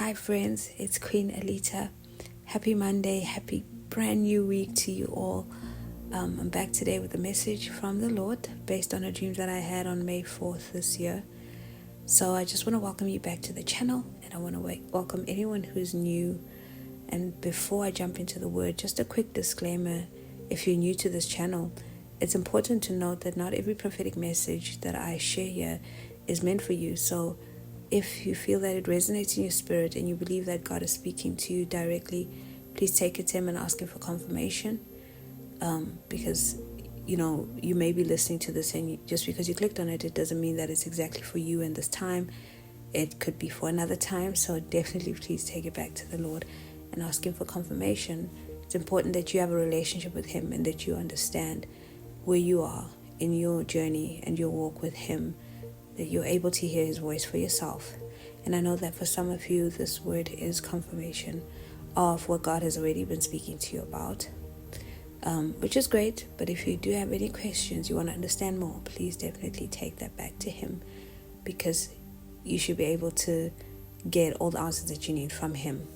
Hi friends, it's Queen Alita. Happy Monday, happy brand new week to you all. I'm back today with a message from the Lord based on a dream that I had on May 4th this year. So I just want to welcome you back to the channel, and I want to welcome anyone who's new. And before I jump into the word, just a quick disclaimer. If you're new to this channel, it's important to note that not every prophetic message that I share here is meant for you. So if you feel that it resonates in your spirit and you believe that God is speaking to you directly, please take it to Him and ask Him for confirmation. Because, you may be listening to this and just because you clicked on it, it doesn't mean that it's exactly for you in this time. It could be for another time. So definitely please take it back to the Lord and ask Him for confirmation. It's important that you have a relationship with Him and that you understand where you are in your journey and your walk with Him, that you're able to hear His voice for yourself. And I know that for some of you, this word is confirmation of what God has already been speaking to you about, which is great. But if you do have any questions, you want to understand more, please definitely take that back to Him, because you should be able to get all the answers that you need from Him.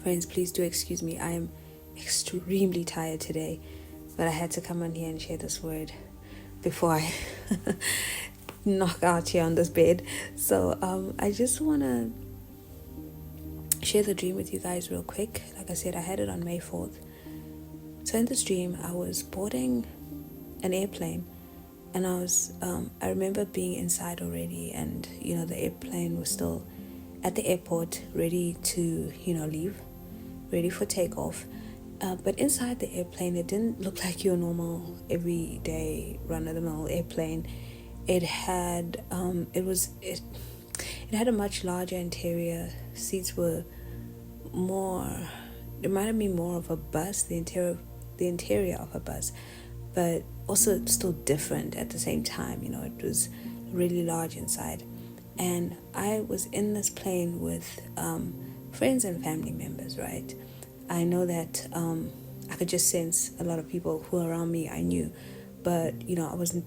Friends, please do excuse me. I am extremely tired today, but I had to come on here and share this word before I knock out here on this bed. So I just want to share the dream with you guys real quick. Like I said, I had it on May 4th. So in this dream, I was boarding an airplane, and I remember being inside already, and the airplane was still at the airport, ready to leave, ready for takeoff. But inside the airplane, it didn't look like your normal everyday run-of-the-mill airplane. It had it had a much larger interior. Seats were more. It might have been more of a bus, the interior of a bus, but also still different at the same time. It was really large inside, and I was in this plane with friends and family members. Right, I know that I could just sense a lot of people who were around me I knew, but I wasn't.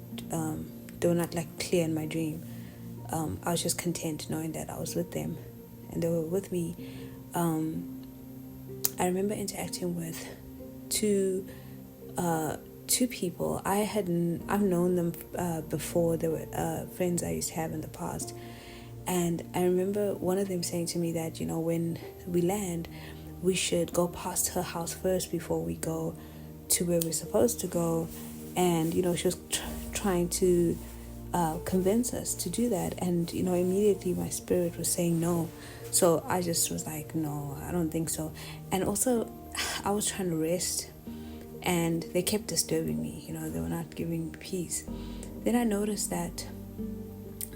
They were not clear in my dream. I was just content knowing that I was with them and they were with me. I remember interacting with two people. I've known them before. They were friends I used to have in the past. And I remember one of them saying to me that, when we land, we should go past her house first before we go to where we're supposed to go. And, she was trying to convince us to do that. And, immediately my spirit was saying no. So I just was like, no, I don't think so. And also, I was trying to rest, and they kept disturbing me. They were not giving me peace. Then I noticed that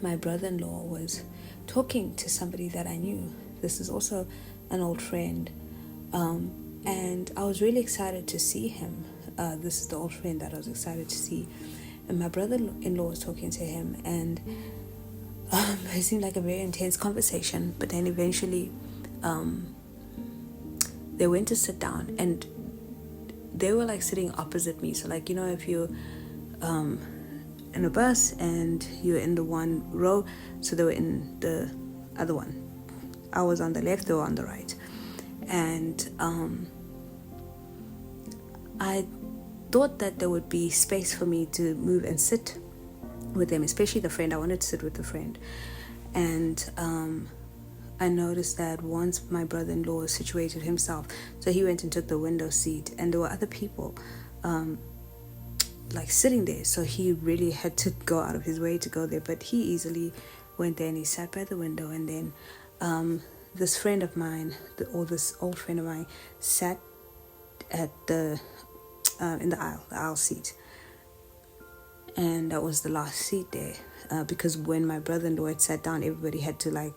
my brother-in-law was talking to somebody that I knew. This is also an old friend. And I was really excited to see him. This is the old friend that I was excited to see. And my brother-in-law was talking to him, and it seemed like a very intense conversation. But then eventually they went to sit down, and they were sitting opposite me. So if you're in a bus and you're in the one row, so they were in the other one. I was on the left, they were on the right. And I thought that there would be space for me to move and sit with them, especially the friend. I wanted to sit with the friend. And I noticed that once my brother-in-law situated himself, so he went and took the window seat, and there were other people sitting there, so he really had to go out of his way to go there. But he easily went there and he sat by the window. And then this friend of mine, this old friend of mine, sat at in the aisle seat, and that was the last seat there, because when my brother-in-law had sat down, everybody had to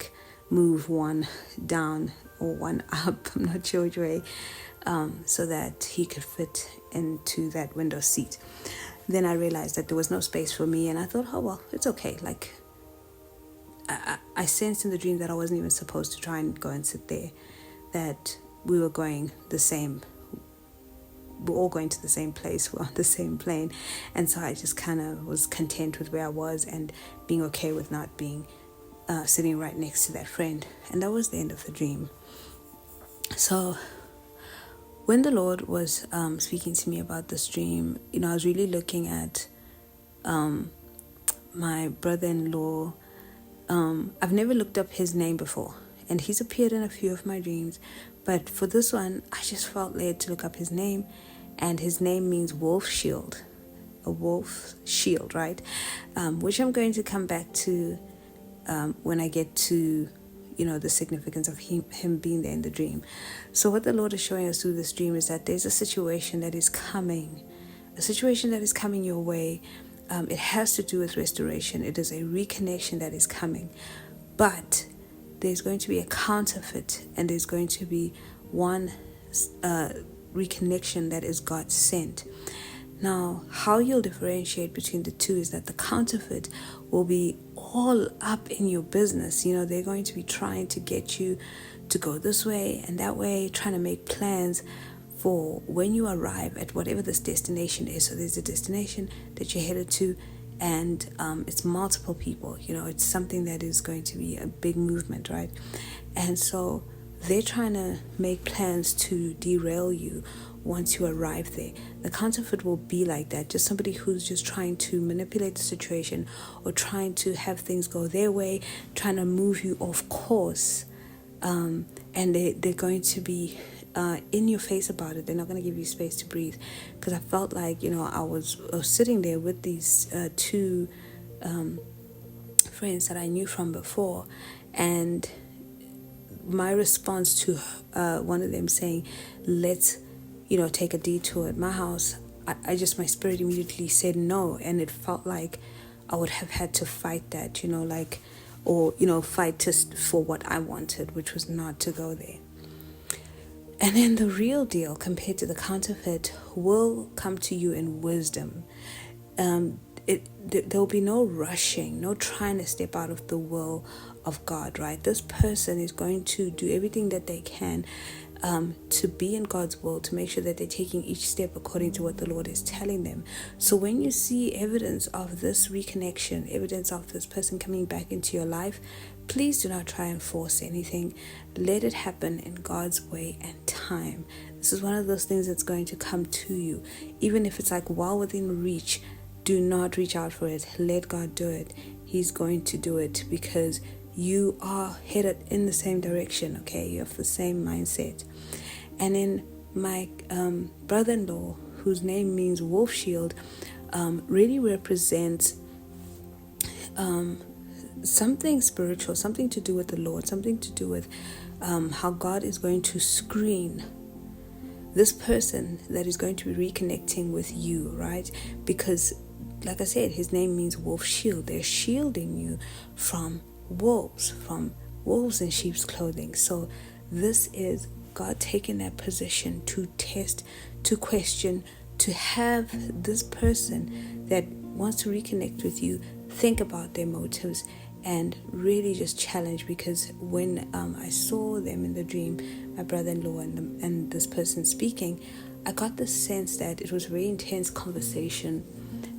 move one down or one up, I'm not sure which way, so that he could fit into that window seat. Then I realized that there was no space for me, and I thought, oh well, it's okay. I sensed in the dream that I wasn't even supposed to try and go and sit there, that we were going the same. We're all going to the same place. We're on the same plane. And so I just kind of was content with where I was and being okay with not being sitting right next to that friend. And that was the end of the dream. So when the Lord was speaking to me about this dream, I was really looking at my brother-in-law. I've never looked up his name before, and he's appeared in a few of my dreams, but for this one I just felt led to look up his name. And his name means wolf shield, a wolf shield, right? Which I'm going to come back to when I get to the significance of him being there in the dream. So what the Lord is showing us through this dream is that there's a situation that is coming your way. It has to do with restoration. It is a reconnection that is coming, but there's going to be a counterfeit, and there's going to be one reconnection that is God sent. Now, how you'll differentiate between the two is that the counterfeit will be all up in your business. They're going to be trying to get you to go this way and that way, trying to make plans for when you arrive at whatever this destination is. So there's a destination that you're headed to, and it's multiple people. It's something that is going to be a big movement, right? And so they're trying to make plans to derail you once you arrive there. The counterfeit will be like that, just somebody who's just trying to manipulate the situation or trying to have things go their way, trying to move you off course, and they're going to be in your face about it. They're not going to give you space to breathe. Because I felt like I was sitting there with these two friends that I knew from before, and my response to one of them saying, let's take a detour at my house, my spirit immediately said no. And it felt like I would have had to fight that, fight for what I wanted, which was not to go there. And then the real deal compared to the counterfeit will come to you in wisdom. There'll be no rushing, no trying to step out of the will of God, right? This person is going to do everything that they can to be in God's will, to make sure that they're taking each step according to what the Lord is telling them. So when you see evidence of this reconnection, evidence of this person coming back into your life, please do not try and force anything. Let it happen in God's way and time. This is one of those things that's going to come to you. Even if it's like well within reach, do not reach out for it. Let God do it. He's going to do it because you are headed in the same direction, okay? You have the same mindset. And then my brother-in-law, whose name means wolf shield, really represents something spiritual, something to do with the Lord, something to do with how God is going to screen this person that is going to be reconnecting with you, right? Because, like I said, his name means wolf shield. They're shielding you from wolves in sheep's clothing. So this is God taking that position to test, to question, to have this person that wants to reconnect with you think about their motives and really just challenge. Because when I saw them in the dream, my brother-in-law and this person speaking, I got the sense that it was a very intense conversation,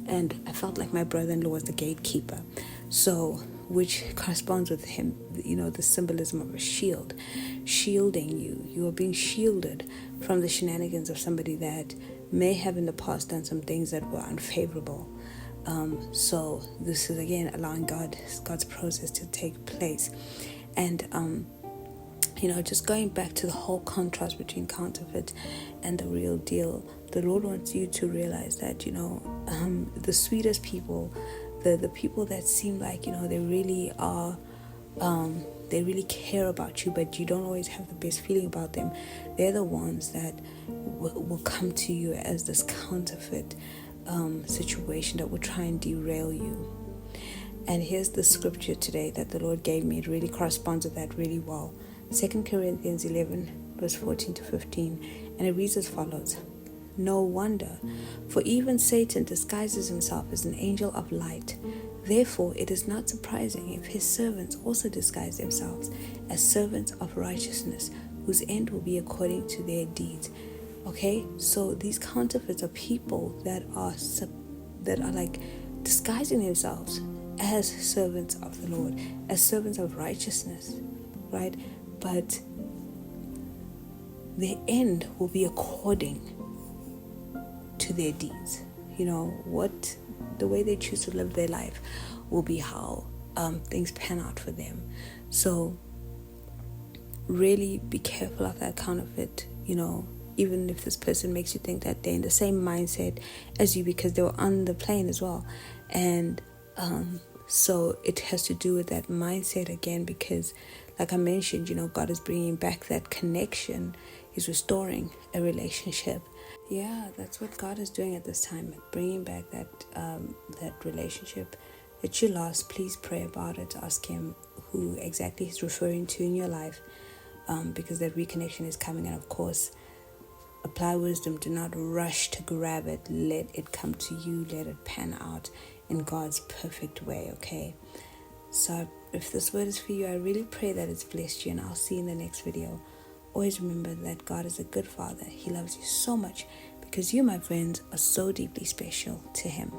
and I felt like my brother-in-law was the gatekeeper. So, which corresponds with him, the symbolism of a shield, shielding you. You are being shielded from the shenanigans of somebody that may have in the past done some things that were unfavorable. So this is again allowing God's process to take place. And just going back to the whole contrast between counterfeit and the real deal, the Lord wants you to realize that the sweetest people, the people that seem like they really are, they really care about you, but you don't always have the best feeling about them. They're the ones that will come to you as this counterfeit situation that will try and derail you. And here's the scripture today that the Lord gave me. It really corresponds with that really well. 2 Corinthians 11 verse 14 to 15, and it reads as follows: No wonder, for even Satan disguises himself as an angel of light. Therefore it is not surprising if his servants also disguise themselves as servants of righteousness, whose end will be according to their deeds. Okay, so these counterfeits are people that are like disguising themselves as servants of the Lord, as servants of righteousness, right? But their end will be according to their deeds. What the way they choose to live their life will be how things pan out for them. So really be careful of that counterfeit, even if this person makes you think that they're in the same mindset as you, because they were on the plane as well. And so it has to do with that mindset again, because like I mentioned, God is bringing back that connection. He's restoring a relationship. Yeah, that's what God is doing at this time, bringing back that relationship that you lost. Please pray about it. Ask Him who exactly He's referring to in your life, because that reconnection is coming. And of course, apply wisdom. Do not rush to grab it. Let it come to you. Let it pan out in God's perfect way, okay? So if this word is for you, I really pray that it's blessed you, and I'll see you in the next video. Always remember that God is a good Father. He loves you so much because you, my friends, are so deeply special to Him.